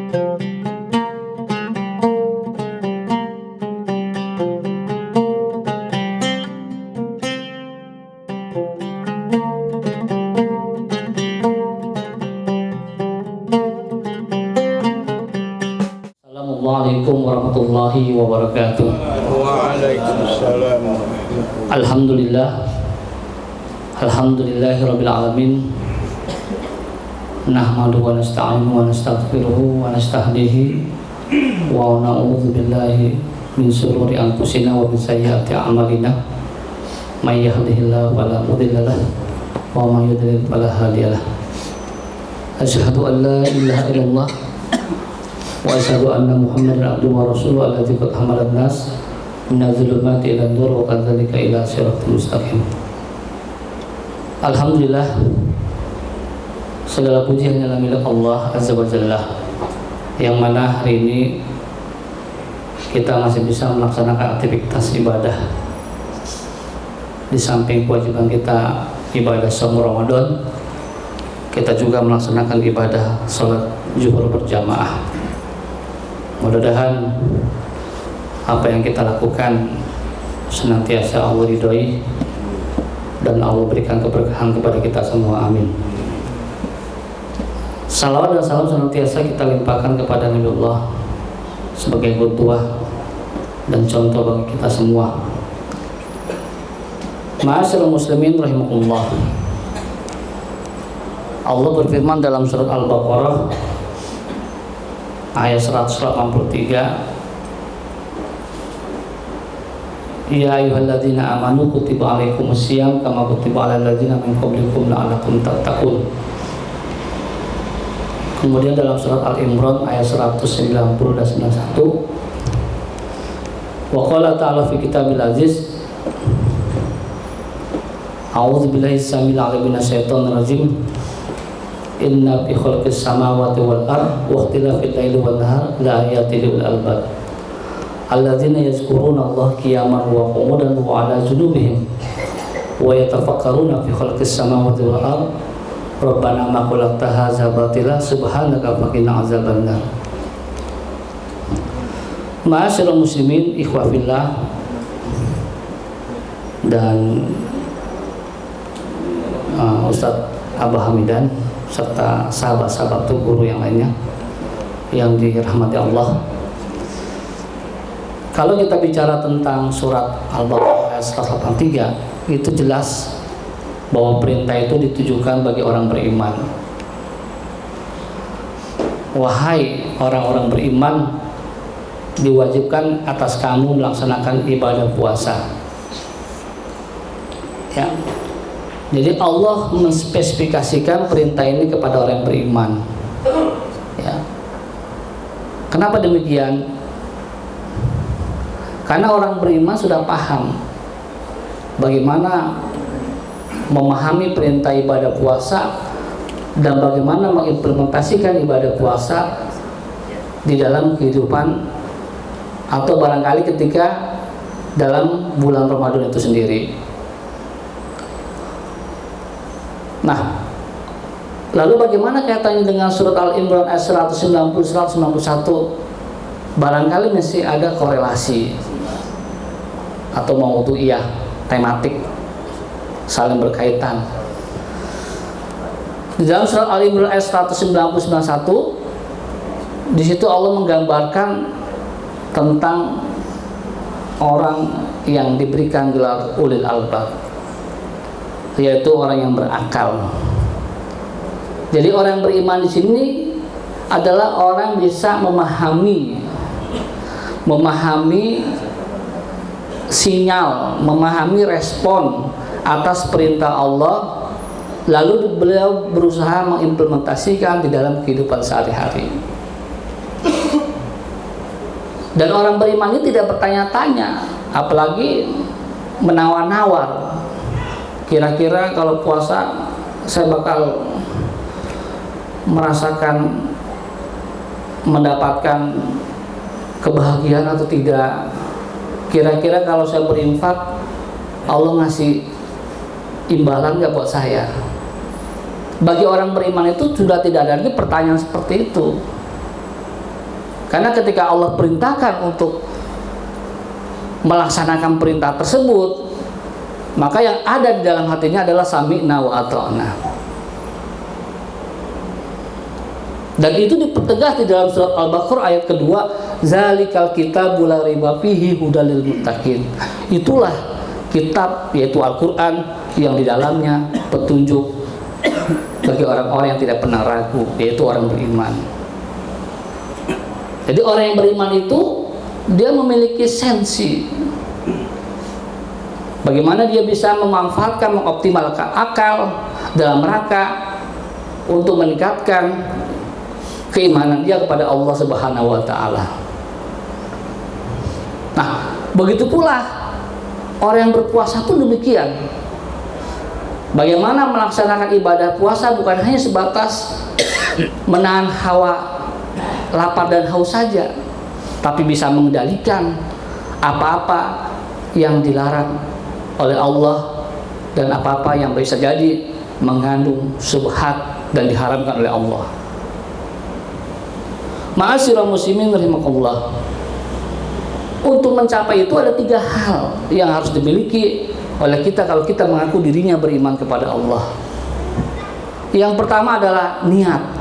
Assalamualaikum warahmatullahi wabarakatuh. Waalaikumsalam. Alhamdulillahirabbil alamin. Nahmaduhu wa nasta'inuhu wa nastaghfiruhu wa nastahdihi wa na'udzu billahi min shururi anfusina wa min sayyiati a'malina. May yahdihillahu fala mudilla lahu wa may yudlil fala hadiya lahu. Asyhadu an la ilaha illallah wa asyhadu anna Muhammadan abduhu wa rasuluhu alladzi qad hamala an-nas minadh dhulumati ila nur wa kadzalika ila siratal mustaqim. Alhamdulillah, segala puji hanyalah milik Allah Azza wa Jalla, yang mana hari ini kita masih bisa melaksanakan aktivitas ibadah. Di samping kewajiban kita ibadah shaum Ramadan, kita juga melaksanakan ibadah salat zuhur berjamaah. Mudah-mudahan apa yang kita lakukan senantiasa Allah ridhoi dan Allah berikan keberkahan kepada kita semua, amin. Salawat dan salam senantiasa kita limpahkan kepada Nabiullah sebagai qudwah dan contoh bagi kita semua. Ma'asyiral muslimin rahimakumullah. Allah berfirman dalam surat Al-Baqarah ayat 183, Ya ayyuhalladzina amanu kutiba alaikumusiyam kama kutiba alal ladzina min qablikum la'allakum tattaqun. Kemudian dalam surat Al-Imran ayat 190 dan 91, wa qala ta'ala fi kitabil aziz, A'udzu billahi samil alim minasyaitonir rajim. Inna fi khalqis samawati wal ardh wa ikhtilafil laili wan nahar la ayatin lil albab alladzina yazkuruna Allah qiyaman wa qu'udan wa 'ala junubihim wa yatafakkaruna fi khalqis samawati wal ardh rabbana ma khalaqta hadza batila subhanaka faqina azabannar. Ma'asyiral muslimin ikhwah fillah dan Ustadz Abah Hamidan serta sahabat-sahabat guru yang lainnya yang dirahmati Allah. Kalau kita bicara tentang surat Al-Baqarah ayat 183, itu jelas bahwa perintah itu ditujukan bagi orang beriman. Wahai orang-orang beriman, diwajibkan atas kamu melaksanakan ibadah puasa. Ya. Jadi Allah menspesifikasikan perintah ini kepada orang yang beriman. Ya. Kenapa demikian? Karena orang beriman sudah paham bagaimana memahami perintah ibadah puasa dan bagaimana mengimplementasikan ibadah puasa di dalam kehidupan atau barangkali ketika dalam bulan Ramadan itu sendiri. Nah, lalu bagaimana kaitannya dengan surat Al-Imran ayat 190-191? Barangkali masih ada korelasi atau maudhu'iyah, tematik, saling berkaitan. Di dalam surat Al-Imran ayat 190-191, di situ Allah menggambarkan tentang orang yang diberikan gelar ulil albab, yaitu orang yang berakal. Jadi orang yang beriman di sini adalah orang yang bisa memahami sinyal, memahami respon atas perintah Allah, lalu beliau berusaha mengimplementasikan di dalam kehidupan sehari-hari. Dan orang beriman ini tidak bertanya-tanya, apalagi menawar-nawar. Kira-kira kalau puasa saya bakal merasakan mendapatkan kebahagiaan atau tidak. Kira-kira kalau saya berinfak Allah ngasih imbalan nggak buat saya. Bagi orang beriman itu sudah tidak ada lagi pertanyaan seperti itu. Karena ketika Allah perintahkan untuk melaksanakan perintah tersebut, maka yang ada di dalam hatinya adalah sami'na wa ata'na. Dan itu dipertegas di dalam surat Al-Baqarah ayat kedua, zalikal kitabu la raiba fihi hudal lil muttaqin. Itulah kitab, yaitu Al-Qur'an, yang di dalamnya petunjuk bagi orang-orang yang tidak pernah ragu, yaitu orang beriman. Jadi orang yang beriman itu dia memiliki sensi bagaimana dia bisa memanfaatkan, mengoptimalkan akal dalam rangka untuk meningkatkan keimanan dia kepada Allah Subhanahu wa taala. Nah, begitu pula orang yang berpuasa pun demikian. Bagaimana melaksanakan ibadah puasa bukan hanya sebatas menahan hawa lapar dan haus saja, tapi bisa mengendalikan apa-apa yang dilarang oleh Allah dan apa-apa yang bisa jadi mengandung syubhat dan diharamkan oleh Allah. Ma'asyiral muslimin rahimakumullah. Untuk mencapai itu ada 3 hal yang harus dimiliki oleh kita kalau kita mengaku dirinya beriman kepada Allah. Yang pertama adalah niat.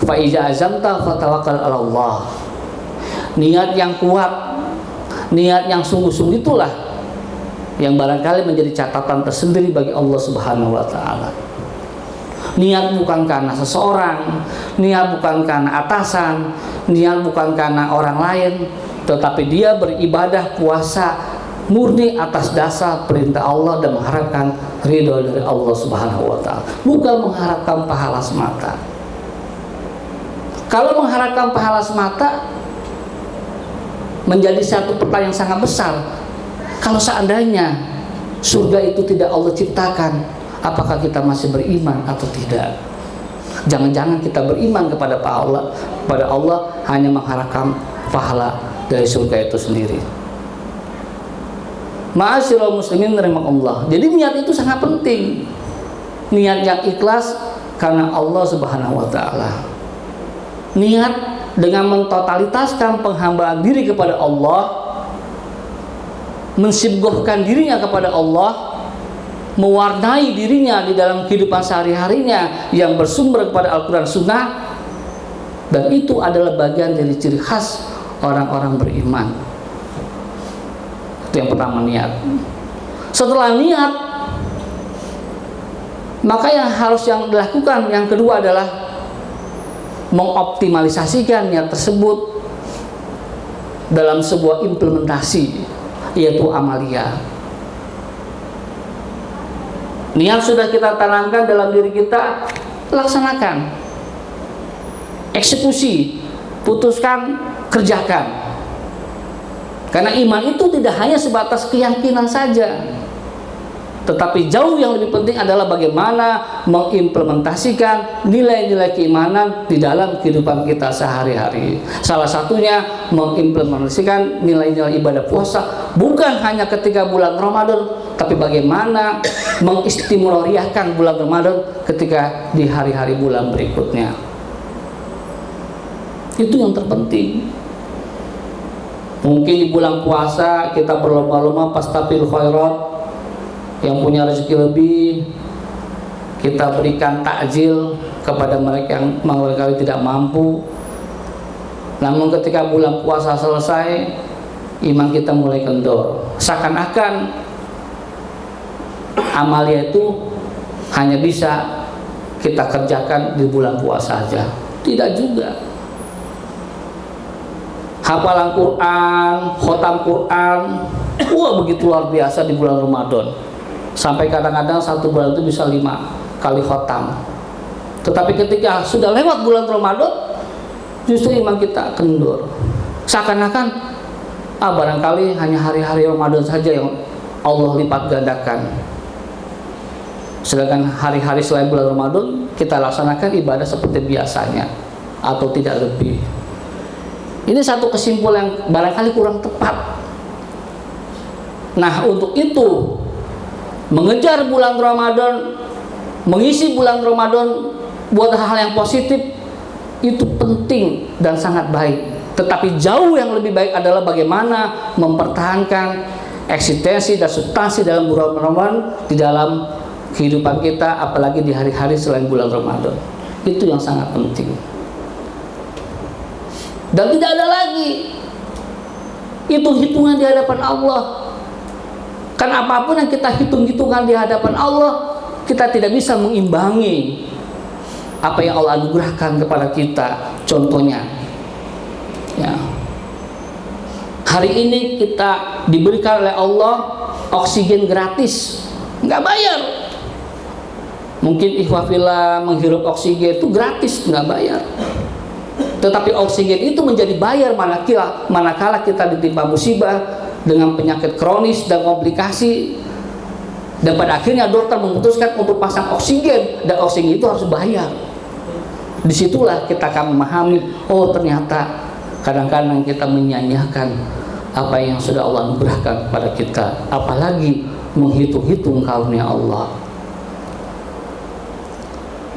Fa iza azamta fatawakkal 'ala Allah. Niat yang kuat, niat yang sungguh-sungguh itulah yang barangkali menjadi catatan tersendiri bagi Allah Subhanahu wa taala. Niat bukan karena seseorang, niat bukan karena atasan, niat bukan karena orang lain, tetapi dia beribadah puasa murni atas dasar perintah Allah dan mengharapkan ridho dari Allah Subhanahu wa taala, bukan mengharapkan pahala semata. Kalau mengharapkan pahala semata menjadi satu pertanyaan yang sangat besar. Kalau seandainya surga itu tidak Allah ciptakan, apakah kita masih beriman atau tidak? Jangan-jangan kita beriman kepada Allah hanya mengharapkan pahala dari surga itu sendiri. Ma'asyiral muslimin rahimakumullah. Jadi niat itu sangat penting. Niat yang ikhlas karena Allah Subhanahu wa taala. Niat dengan mentotalitaskan penghambaan diri kepada Allah, mensibgohkan dirinya kepada Allah, mewarnai dirinya di dalam kehidupan sehari-harinya yang bersumber kepada Al-Quran Sunnah, dan itu adalah bagian dari ciri khas orang-orang beriman. Itu yang pertama, niat. Setelah niat, maka yang harus dilakukan yang kedua adalah mengoptimalisasikan niat tersebut dalam sebuah implementasi, yaitu amalia. Niat sudah kita tanamkan dalam diri kita, laksanakan, eksekusi, putuskan, kerjakan. Karena iman itu tidak hanya sebatas keyakinan saja, tetapi jauh yang lebih penting adalah bagaimana mengimplementasikan nilai-nilai keimanan di dalam kehidupan kita sehari-hari. Salah satunya mengimplementasikan nilai-nilai ibadah puasa bukan hanya ketika bulan Ramadan, tapi bagaimana mengistimuloriahkan bulan Ramadan ketika di hari-hari bulan berikutnya. Itu yang terpenting. Mungkin di bulan puasa kita berlomba-lomba fastabil khairat, yang punya rezeki lebih kita berikan takjil kepada mereka yang barangkali tidak mampu. Namun ketika bulan puasa selesai, iman kita mulai kendor, seakan-akan amalia itu hanya bisa kita kerjakan di bulan puasa saja. Tidak juga. Hafalan Quran, khotam Quran, wah begitu luar biasa di bulan Ramadan. Sampai kadang-kadang satu bulan itu bisa 5 kali khotam. Tetapi ketika sudah lewat bulan Ramadan, justru iman kita kendor. Seakan-akan barangkali hanya hari-hari Ramadan saja yang Allah lipat gandakan. Sedangkan hari-hari selain bulan Ramadan kita laksanakan ibadah seperti biasanya atau tidak lebih. Ini satu kesimpulan yang barangkali kurang tepat. Nah, untuk itu mengejar bulan Ramadan, mengisi bulan Ramadan buat hal-hal yang positif, itu penting dan sangat baik. Tetapi jauh yang lebih baik adalah bagaimana mempertahankan eksistensi dan substansi dalam bulan Ramadan di dalam kehidupan kita, apalagi di hari-hari selain bulan Ramadan. Itu yang sangat penting. Dan tidak ada lagi hitung-hitungan di hadapan Allah. Kan apapun yang kita hitung-hitungan di hadapan Allah, kita tidak bisa mengimbangi apa yang Allah anugerahkan kepada kita. Contohnya, ya, hari ini kita diberikan oleh Allah oksigen gratis, nggak bayar. Mungkin ikhwafillah menghirup oksigen itu gratis, nggak bayar. Tetapi oksigen itu menjadi bayar manakala kita ditimpa musibah dengan penyakit kronis dan komplikasi, dan pada akhirnya dokter memutuskan untuk pasang oksigen, dan oksigen itu harus bayar. Disitulah kita akan memahami, oh ternyata kadang-kadang kita menyia-nyiakan apa yang sudah Allah anugerahkan kepada kita, apalagi menghitung-hitung karunia Allah.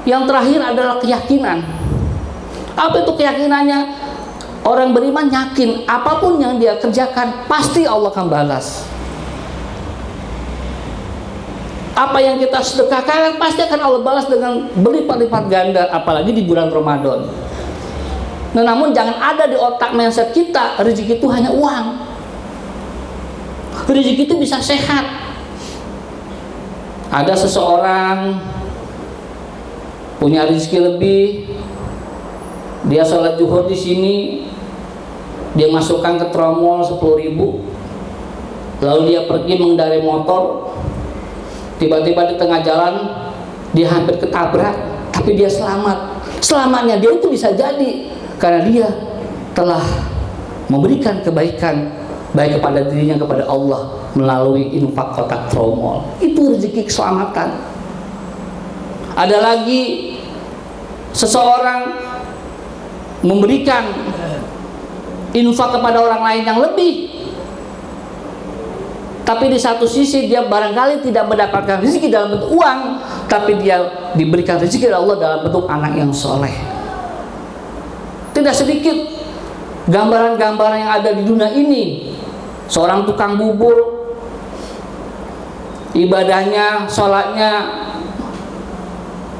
Yang terakhir adalah keyakinan. Apa itu keyakinannya? Orang beriman yakin apapun yang dia kerjakan pasti Allah akan balas. Apa yang kita sedekahkan pasti akan Allah balas dengan berlipat-lipat ganda, apalagi di bulan Ramadan. Nah, namun jangan ada di otak mindset kita rezeki itu hanya uang. Rezeki itu bisa sehat. Ada seseorang punya rezeki lebih, dia sholat zuhur di sini, dia masukkan ke tromol 10.000, lalu dia pergi mengendarai motor, tiba-tiba di tengah jalan dia hampir ketabrak, tapi dia selamat. Selamatnya dia itu bisa jadi karena dia telah memberikan kebaikan baik kepada dirinya, kepada Allah melalui infak kotak tromol. Itu rezeki keselamatan. Ada lagi seseorang memberikan infak kepada orang lain yang lebih, tapi di satu sisi dia barangkali tidak mendapatkan rezeki dalam bentuk uang, tapi dia diberikan rezeki oleh Allah dalam bentuk anak yang soleh. Tidak sedikit gambaran-gambaran yang ada di dunia ini. Seorang tukang bubur, ibadahnya, sholatnya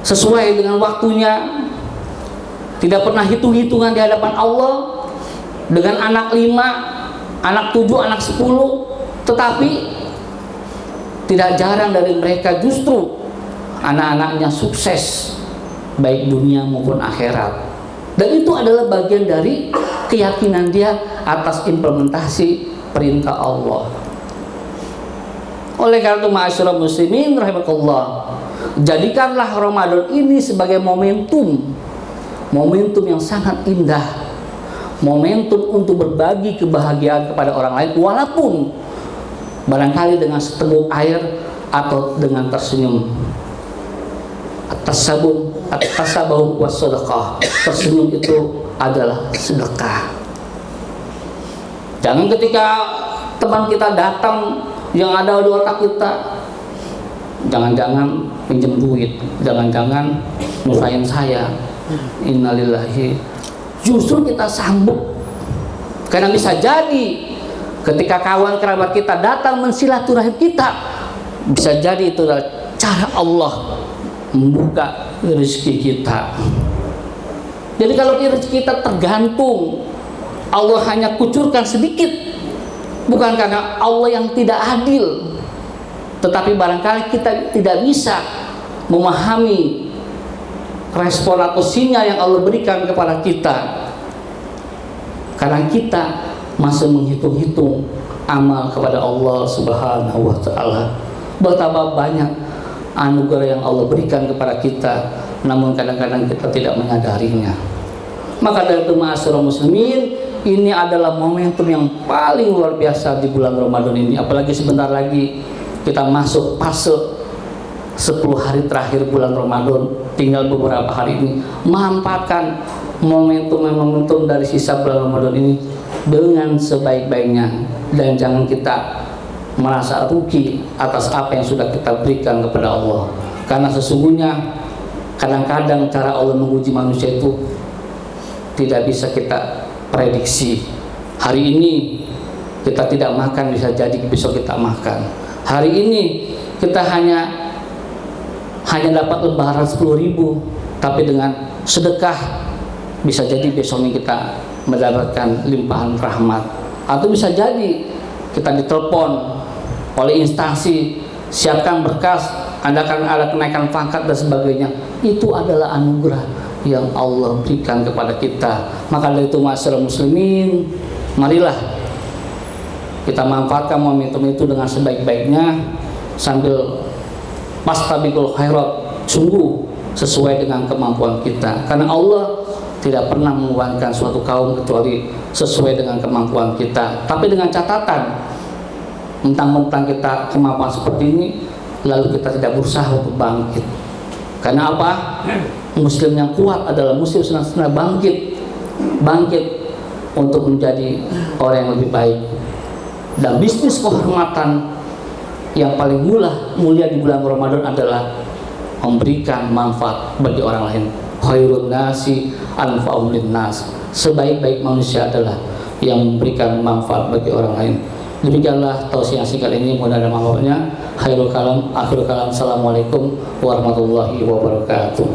sesuai dengan waktunya, tidak pernah hitung-hitungan di hadapan Allah, dengan anak 5, anak 7, anak 10, tetapi tidak jarang dari mereka justru anak-anaknya sukses baik dunia maupun akhirat. Dan itu adalah bagian dari keyakinan dia atas implementasi perintah Allah. Oleh karena itu ma'asyiral muslimin rahimakumullah, jadikanlah Ramadan ini sebagai momentum yang sangat indah, momentum untuk berbagi kebahagiaan kepada orang lain, walaupun barangkali dengan seteguk air atau dengan tersenyum. At-tasabbuh was-shadaqah. Tersenyum itu adalah sedekah. Jangan ketika teman kita datang yang ada di otak kita, jangan-jangan pinjam duit, jangan-jangan nusain saya. Innalillahi. Justru kita sambut, karena bisa jadi ketika kawan kerabat kita datang mensilaturahim kita, bisa jadi itu adalah cara Allah membuka rezeki kita. Jadi kalau rezeki kita tergantung, Allah hanya kucurkan sedikit, bukan karena Allah yang tidak adil, tetapi barangkali kita tidak bisa memahami respon atau sinyal yang Allah berikan kepada kita, karena kita masih menghitung-hitung amal kepada Allah Subhanahu wa Ta'ala. Betapa banyak anugerah yang Allah berikan kepada kita, namun kadang-kadang kita tidak menyadarinya. Maka dari itu ma'asyiral muslimin, ini adalah momentum yang paling luar biasa di bulan Ramadan ini. Apalagi sebentar lagi kita masuk fase 10 hari terakhir bulan Ramadan, tinggal beberapa hari ini. Manfaatkan momentum dari sisa bulan Ramadan ini dengan sebaik-baiknya, dan jangan kita merasa rugi atas apa yang sudah kita berikan kepada Allah. Karena sesungguhnya kadang-kadang cara Allah menguji manusia itu tidak bisa kita prediksi. Hari ini kita tidak makan, bisa jadi besok kita makan. Hari ini kita hanya dapat lembaran 10.000, tapi dengan sedekah bisa jadi besoknya kita mendapatkan limpahan rahmat. Atau bisa jadi kita ditelepon oleh instansi, siapkan berkas, Anda akan ada kenaikan pangkat dan sebagainya. Itu adalah anugerah yang Allah berikan kepada kita. Maka dari itu masyarakat muslimin, marilah kita manfaatkan momentum itu dengan sebaik-baiknya sambil fastabiqul khairat, sungguh sesuai dengan kemampuan kita. Karena Allah tidak pernah menguatkan suatu kaum kecuali sesuai dengan kemampuan kita. Tapi dengan catatan, mentang-mentang kita kemampuan seperti ini, lalu kita tidak berusaha untuk bangkit. Karena apa? Muslim yang kuat adalah muslim senang-senang bangkit untuk menjadi orang yang lebih baik. Dan bisnis kehormatan yang paling mulia di bulan Ramadan adalah memberikan manfaat bagi orang lain. Khairun nasi anfa'uhum linnas. Sebaik-baik manusia adalah yang memberikan manfaat bagi orang lain. Demikianlah tausiah singkat ini, mudah-mudahan manfaatnya. Khairul kalam, akhirul kalam. Assalamualaikum warahmatullahi wabarakatuh.